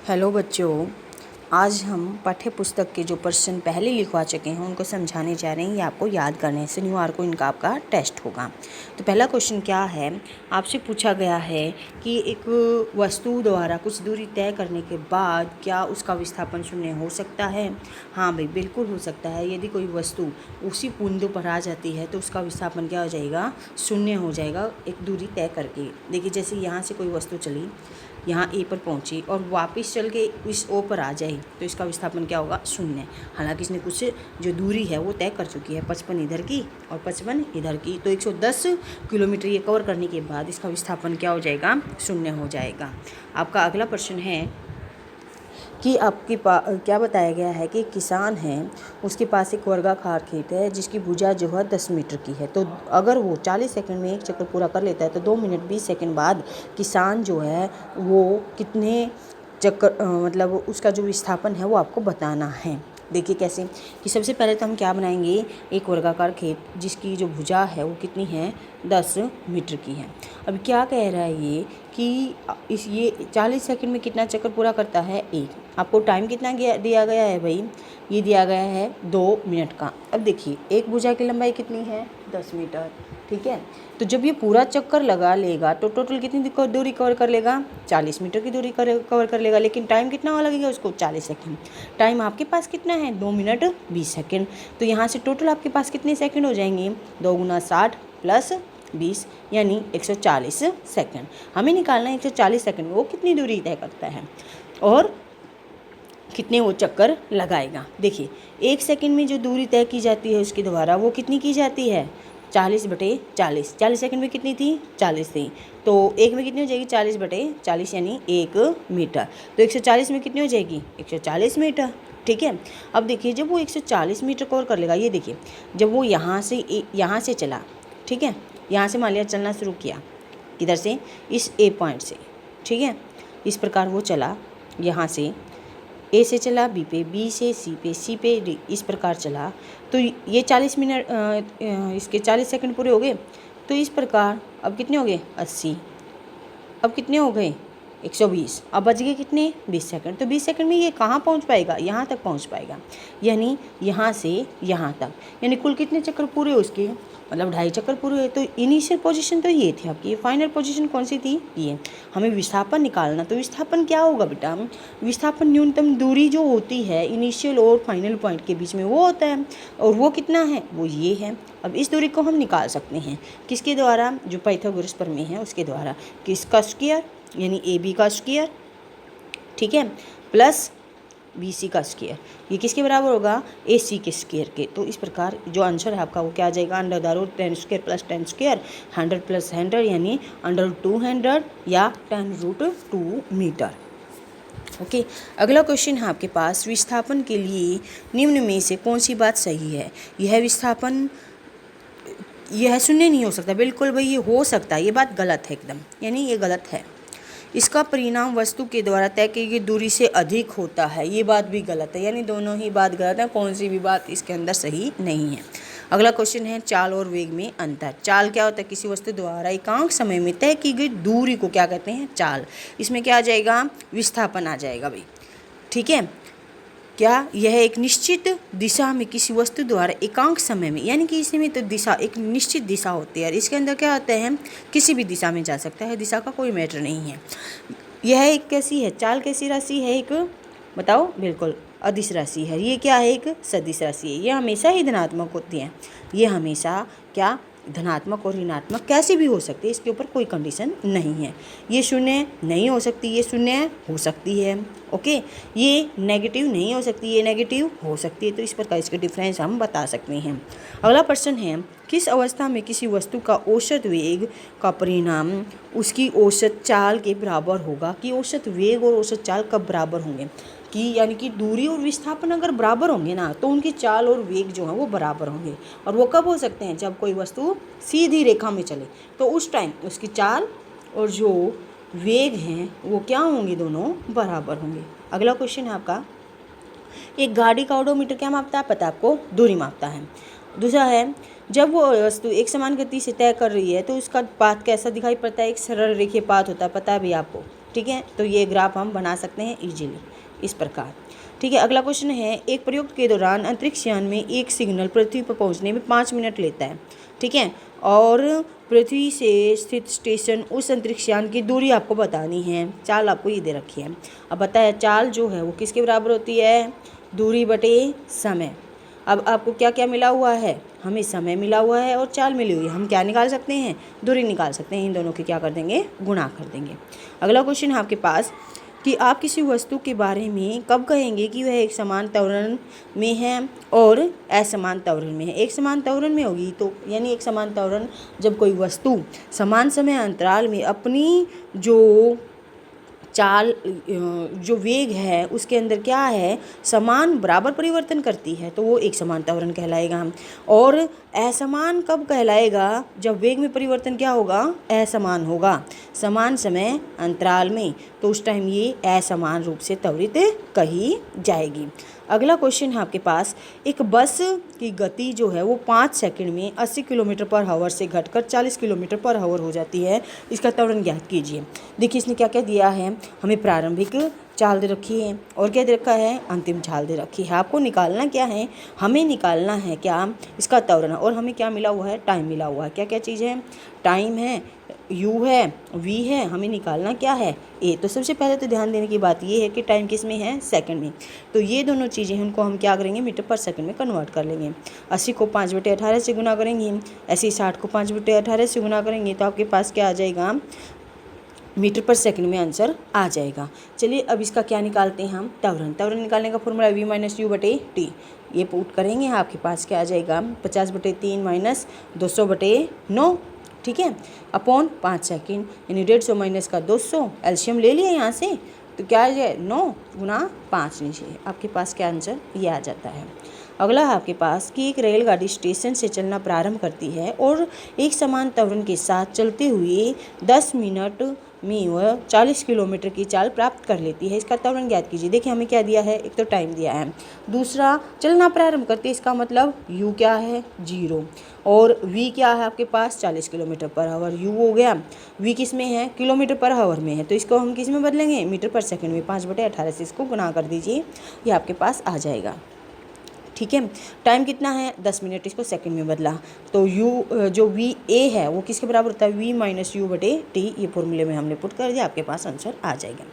Hello बच्चों, आज हम पाठ्य पुस्तक के जो प्रश्न पहले लिखवा चुके हैं उनको समझाने जा रहे हैं। ये आपको याद करने हैं। शनिवार को इनका आपका टेस्ट होगा। तो पहला क्वेश्चन क्या है, आपसे पूछा गया है कि एक वस्तु द्वारा कुछ दूरी तय करने के बाद क्या उसका विस्थापन शून्य हो सकता है। हाँ भाई, बिल्कुल हो सकता है। यदि कोई वस्तु उसी बिंदु पर आ जाती है तो उसका विस्थापन क्या हो जाएगा, शून्य हो जाएगा एक दूरी तय करके। देखिए, जैसे यहाँ से कोई वस्तु चली, यहाँ ए पर पहुँची और वापस चल के इस ओ पर आ जाए तो इसका विस्थापन क्या होगा, शून्य। हालांकि इसने कुछ जो दूरी है वो तय कर चुकी है, 55 इधर की और 55 इधर की, तो 110 किलोमीटर ये कवर करने के बाद इसका विस्थापन क्या हो जाएगा, शून्य हो जाएगा। आपका अगला प्रश्न है कि आपके क्या बताया गया है कि एक किसान है, उसके पास एक वर्गाकार खेत है जिसकी भुजा जो है 10 मीटर की है। तो अगर वो 40 सेकंड में एक चक्कर पूरा कर लेता है तो 2 मिनट 20 सेकंड बाद किसान जो है वो कितने चक्कर मतलब उसका जो विस्थापन है वो आपको बताना है। देखिए कैसे कि सबसे पहले तो हम क्या बनाएंगे, एक वर्गाकार खेत जिसकी जो भुजा है वो कितनी है, 10 मीटर की है। अब क्या कह रहा है ये कि ये 40 सेकंड में कितना चक्कर पूरा करता है, एक। आपको टाइम कितना दिया गया है भाई, ये दिया गया है 2 मिनट का। अब देखिए, एक भुजा की लंबाई कितनी है, 10 मीटर, ठीक है। तो जब ये पूरा चक्कर लगा लेगा तो टोटल कितनी दूरी कवर कर लेगा, 40 मीटर की दूरी कवर कर लेगा। लेकिन टाइम कितना लगेगा उसको, 40 सेकंड। टाइम आपके पास कितना है, 2 मिनट 20 सेकंड। तो यहाँ से टोटल आपके पास कितने सेकंड हो जाएंगे, 2 गुना 60 प्लस 20 यानी 140 सेकंड। हमें निकालना है 140 सेकंड में वो कितनी दूरी तय करता है और कितने वो चक्कर लगाएगा। देखिए, 1 सेकंड में जो दूरी तय की जाती है उसके द्वारा वो कितनी की जाती है, 40/40। 40 सेकंड में कितनी थी, 40 थी। तो एक में कितनी हो जाएगी, 40/40 यानी 1 मीटर। तो 140 में कितनी हो जाएगी, 140 मीटर, ठीक है। अब देखिए, जब वो 140 मीटर कवर कर लेगा, ये देखिए जब वो यहाँ से चला, ठीक है, यहाँ से मान लिया चलना शुरू किया, किधर से, इस ए पॉइंट से, ठीक है। इस प्रकार वो चला, यहाँ से ए से चला बी पे, बी से सी पे डी, इस प्रकार चला। तो ये 40 मिनट इसके 40 सेकंड पूरे हो गए। तो इस प्रकार अब कितने हो गए, 80। अब कितने हो गए, 120। अब बच गए कितने, 20 सेकंड। तो 20 सेकंड में ये कहाँ पहुँच पाएगा, यहाँ तक पहुँच पाएगा, यानी यहाँ से यहाँ तक। यानी कुल कितने चक्कर पूरे उसके, मतलब 2.5 चक्कर पूरे हुए। तो इनिशियल पोजीशन तो ये थी आपकी, फाइनल पोजीशन कौन सी थी, ये। हमें विस्थापन निकालना, तो विस्थापन क्या होगा बेटा, विस्थापन न्यूनतम दूरी जो होती है इनिशियल और फाइनल पॉइंट के बीच में वो होता है, और वो कितना है, वो ये है। अब इस दूरी को हम निकाल सकते हैं किसके द्वारा, जो पाइथागोरस प्रमेय है उसके द्वारा। किसका स्क्वायर, यानी ए बी का स्क्वायर, ठीक है, प्लस बी सी का स्क्वायर, ये किसके बराबर होगा, ए सी के स्क्वायर के। तो इस प्रकार जो आंसर है आपका वो क्या आ जाएगा, √10² + 10² 100 + 100 यानी √200 या 10√2 मीटर। ओके, अगला क्वेश्चन है आपके पास, विस्थापन के लिए निम्न में से कौन सी बात सही है। यह विस्थापन यह शून्य नहीं हो सकता, बिल्कुल भाई ये हो सकता है, ये बात गलत है एकदम, यानी ये गलत है। इसका परिणाम वस्तु के द्वारा तय की गई दूरी से अधिक होता है, ये बात भी गलत है, यानी दोनों ही बात गलत है, कौन सी भी बात इसके अंदर सही नहीं है। अगला क्वेश्चन है, चाल और वेग में अंतर। चाल क्या होता है, किसी वस्तु द्वारा एकांक समय में तय की गई दूरी को क्या कहते हैं, चाल। इसमें क्या आ जाएगा, विस्थापन आ जाएगा भाई, ठीक है। क्या यह एक निश्चित दिशा में किसी वस्तु द्वारा एकांक समय में, यानी कि इसमें तो दिशा एक निश्चित दिशा होती है, इसके अंदर क्या होता है, किसी भी दिशा में जा सकता है, दिशा का कोई मैटर नहीं है। यह एक कैसी है, चाल कैसी राशि है, एक बताओ, बिल्कुल अदिश राशि है। ये क्या है, एक सदिश राशि है। ये हमेशा ही धनात्मक होती है, ये हमेशा क्या, धनात्मक और ऋणात्मक कैसे भी हो सकती है, इसके ऊपर कोई कंडीशन नहीं है। ये शून्य नहीं हो सकती, ये शून्य हो सकती है, ओके। ये नेगेटिव नहीं हो सकती, ये नेगेटिव हो सकती है। तो इस प्रकार इसके डिफरेंस हम बता सकते हैं। अगला प्रश्न है, किस अवस्था में किसी वस्तु का औसत वेग का परिणाम उसकी औसत चाल के बराबर होगा। कि औसत वेग और औसत चाल कब बराबर होंगे, कि यानी कि दूरी और विस्थापन अगर बराबर होंगे ना तो उनकी चाल और वेग जो है वो बराबर होंगे। और वो कब हो सकते हैं, जब कोई वस्तु सीधी रेखा में चले, तो उस टाइम उसकी चाल और जो वेग हैं वो क्या होंगे, दोनों बराबर होंगे। अगला क्वेश्चन है आपका, एक गाड़ी का ओडोमीटर क्या मापता है, पता है आपको, दूरी मापता है। दूसरा है, जब वो वस्तु एक समान गति से तय कर रही है तो उसका पाथ कैसा दिखाई पड़ता है, एक सरल रेखीय पाथ होता है, पता है भी आपको, ठीक है, तो ये ग्राफ हम बना सकते हैं इजीली इस प्रकार। ठीक है, अगला क्वेश्चन है, एक प्रयोग के दौरान अंतरिक्ष यान में एक सिग्नल पृथ्वी पर पहुंचने में 5 मिनट लेता है। ठीक है, और पृथ्वी से स्थित स्टेशन उस अंतरिक्ष यान की दूरी आपको बतानी है। चाल आपको ये दे रखी है। अब बताया चाल जो है वो किसके बराबर होती है, दूरी बटे समय। अब आपको क्या क्या मिला हुआ है, हमें समय मिला हुआ है और चाल मिली हुई है। हम क्या निकाल सकते हैं, दूरी निकाल सकते हैं। इन दोनों के क्या कर देंगे, गुणा कर देंगे। अगला क्वेश्चन है आपके पास कि आप किसी वस्तु के बारे में कब कहेंगे कि वह एक समान त्वरण में है और असमान त्वरण में है। एक समान त्वरण में होगी तो यानी एक समान त्वरण जब कोई वस्तु समान समय अंतराल में अपनी जो चाल जो वेग है उसके अंदर क्या है, समान बराबर परिवर्तन करती है, तो वो एक समान त्वरण कहलाएगा। और असमान कब कहलाएगा, जब वेग में परिवर्तन क्या होगा, असमान होगा समान समय अंतराल में, तो उस टाइम ये असमान रूप से त्वरित कही जाएगी। अगला क्वेश्चन है आपके पास, एक बस की गति जो है वो 5 सेकंड में 80 किलोमीटर पर आवर से घटकर 40 किलोमीटर पर आवर हो जाती है। इसका त्वरण ज्ञात कीजिए। देखिए इसने क्या क्या दिया है, हमें प्रारंभिक चाल दे रखी है और क्या दे रखा है, अंतिम चाल दे रखी है। आपको निकालना क्या है, हमें निकालना है क्या, इसका त्वरण, और हमें क्या मिला हुआ है, टाइम मिला हुआ है। क्या क्या चीज़ है, टाइम है, u है, v है, हमें निकालना क्या है, a। तो सबसे पहले तो ध्यान देने की बात ये है कि टाइम किस में है, सेकंड में। तो ये दोनों चीज़ें हैं उनको हम क्या करेंगे, मीटर पर सेकंड में कन्वर्ट कर लेंगे। 80 को 5/18 से गुना करेंगे, ऐसे 60 को 5/18 से गुना करेंगे, तो आपके पास क्या आ जाएगा, मीटर पर सेकंड में आंसर आ जाएगा। चलिए अब इसका क्या निकालते हैं हम, त्वरण निकालने का फॉर्मूला v - u/t। ये पुट करेंगे, आपके पास क्या आ जाएगा, 50/3 - 200/9। ठीक है, अपॉन 5 सेकंड, यानी 150 माइनस का 200, एलसीएम ले लिया यहाँ से, तो क्या आ जाए 9 गुना 5 नीचे, आपके पास क्या आंसर ये आ जाता है। अगला है आपके पास कि एक रेलगाड़ी स्टेशन से चलना प्रारंभ करती है और एक समान त्वरण के साथ चलते हुए 10 मिनट में वह 40 किलोमीटर की चाल प्राप्त कर लेती है। इसका त्वरण ज्ञात कीजिए। देखिए हमें क्या दिया है, एक तो टाइम दिया है, दूसरा चलना प्रारंभ करती है, इसका मतलब u क्या है, 0, और v क्या है आपके पास, 40 किलोमीटर पर आवर, u हो गया, v किस में है, किलोमीटर पर आवर में है, तो इसको हम किस में बदलेंगे, मीटर पर सेकंड में। 5/18 से इसको गुना कर दीजिए, ये आपके पास आ जाएगा। ठीक है, टाइम कितना है, 10 मिनट, इसको सेकंड में बदला, तो u जो वी ए है वो किसके बराबर होता है, v - u/t। ये फॉर्मूले में हमने पुट कर दिया, आपके पास आंसर आ जाएगा।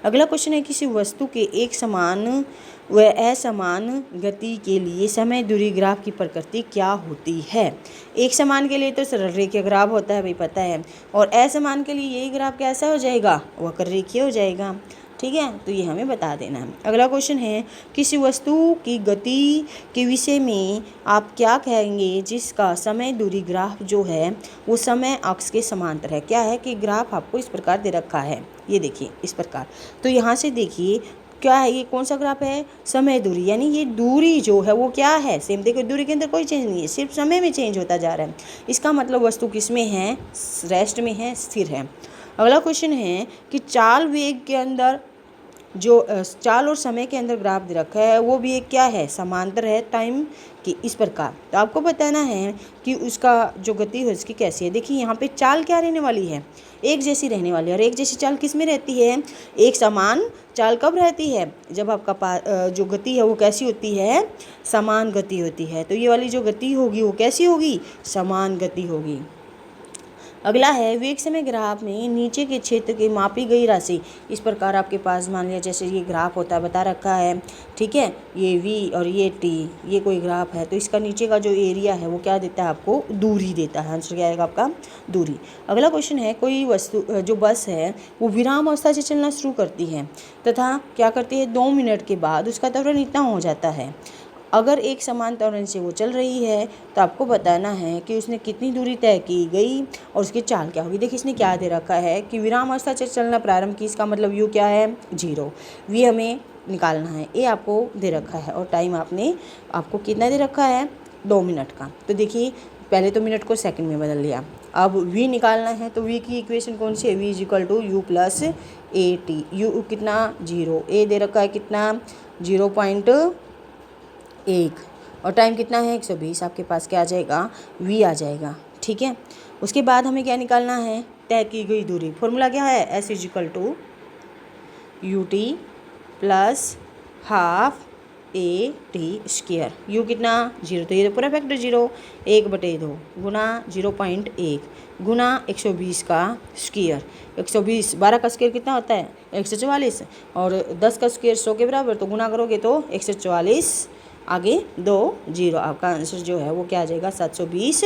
अगला क्वेश्चन है, किसी वस्तु के एक समान व असमान गति के लिए समय दूरी ग्राफ की प्रकृति क्या होती है। एक समान के लिए तो सरल रेखीय ग्राफ होता है भाई, पता है, और असमान के लिए यही ग्राफ कैसा हो जाएगा, वक्र रेखीय हो जाएगा। ठीक है, तो ये हमें बता देना है। अगला क्वेश्चन है, किसी वस्तु की गति के विषय में आप क्या कहेंगे जिसका समय दूरी ग्राफ जो है वो समय अक्ष के समांतर है। क्या है कि ग्राफ आपको इस प्रकार दे रखा है, ये देखिए इस प्रकार। तो यहाँ से देखिए क्या है, ये कौन सा ग्राफ है, समय दूरी, यानी ये दूरी जो है वो क्या है, सेम। देखो दूरी के अंदर कोई चेंज नहीं है, सिर्फ समय में चेंज होता जा रहा है। इसका मतलब वस्तु किस में है, रेस्ट में है, स्थिर है। अगला क्वेश्चन है कि चाल वेग के अंदर जो चाल और समय के अंदर ग्राफ दे रखा है वो भी एक क्या है, समांतर है टाइम की, इस प्रकार। तो आपको बताना है कि उसका जो गति है उसकी कैसी है। देखिए यहाँ पे चाल क्या रहने वाली है, एक जैसी रहने वाली है, और एक जैसी चाल किस में रहती है, एक समान चाल कब रहती है, जब आपका जो गति है वो कैसी होती है, समान गति होती है। तो ये वाली जो गति होगी वो कैसी होगी, समान गति होगी। अगला है, वेग समय ग्राफ में नीचे के क्षेत्र की मापी गई राशि। इस प्रकार आपके पास मान लिया जैसे ये ग्राफ होता है, बता रखा है, ठीक है, ये v और ये t, ये कोई ग्राफ है, तो इसका नीचे का जो एरिया है वो क्या देता है, आपको दूरी देता है। आंसर क्या आएगा आपका, दूरी। अगला क्वेश्चन है, कोई वस्तु जो बस है वो विराम अवस्था से चलना शुरू करती है तथा क्या करती है, 2 मिनट के बाद उसका त्वरण इतना हो जाता है। अगर एक समान त्वरण से वो चल रही है तो आपको बताना है कि उसने कितनी दूरी तय की गई और उसकी चाल क्या होगी। देखिए इसने क्या दे रखा है कि विराम अवस्था से चलना प्रारंभ की, इसका मतलब यू क्या है, 0, वी हमें निकालना है, ए आपको दे रखा है, और टाइम आपको कितना दे रखा है, 2 मिनट का। तो देखिए पहले तो मिनट को सेकंड में बदल लिया, अब v निकालना है, तो v की इक्वेशन कौन सी है, v = u + at। u कितना, 0, a दे रखा है कितना, 0.1, और टाइम कितना है, 120। आपके पास क्या आ जाएगा, v आ जाएगा। ठीक है, उसके बाद हमें क्या निकालना है, तय की गई दूरी। फॉर्मूला क्या है, s = U T plus half A T square. You कितना 0, तो ये तो पूरा फैक्टर 0, 1/2 गुना 0.1 गुना 120 का स्क्वायर। 120 12 का स्क्वायर कितना होता है 144, और 10 का स्क्वायर 100 के बराबर, तो गुना करोगे तो 144 आगे 2 0। आपका आंसर जो है वो क्या आ जाएगा 720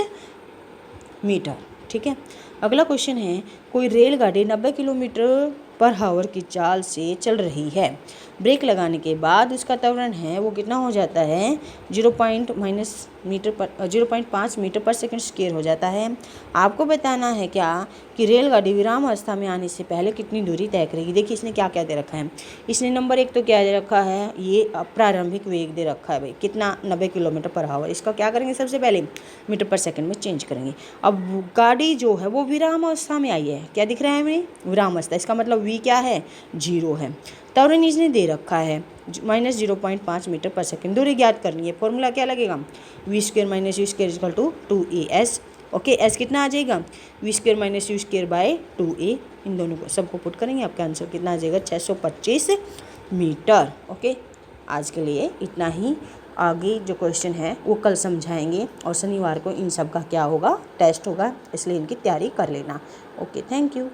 मीटर। ठीक है। अगला क्वेश्चन है, कोई रेलगाड़ी 90 किलोमीटर पर आवर की चाल से चल रही है। ब्रेक लगाने के बाद उसका त्वरण है वो कितना हो जाता है 0.5 मीटर पर सेकंड स्क्वायर हो जाता है। आपको बताना है क्या कि रेलगाड़ी विराम अवस्था में आने से पहले कितनी दूरी तय करेगी। देखिए इसने क्या क्या दे रखा है। इसने नंबर 1 तो क्या दे रखा है, ये प्रारंभिक वेग दे रखा है भाई कितना 90 किलोमीटर पर आवर। इसका क्या करेंगे सबसे पहले मीटर पर सेकंड में चेंज करेंगे। अब गाड़ी जो है वो विराम अवस्था में आई है, क्या दिख रहा है हमें विराम अवस्था, इसका मतलब वी क्या है 0 है। त्वरण इसने दे रखा है -0.5 मीटर पर सेकंड। दूरी ज्ञात करनी है, फॉर्मूला क्या लगेगा v² - u² = 2as। Okay, S कितना आ जाएगा v² - u²/2a। इन दोनों को सबको पुट करेंगे, आपका आंसर कितना आ जाएगा 625 मीटर। ओके, आज के लिए इतना ही। आगे जो क्वेश्चन है वो कल समझाएंगे, और शनिवार को इन सब का क्या होगा टेस्ट होगा, इसलिए इनकी तैयारी कर लेना। Okay, thank you.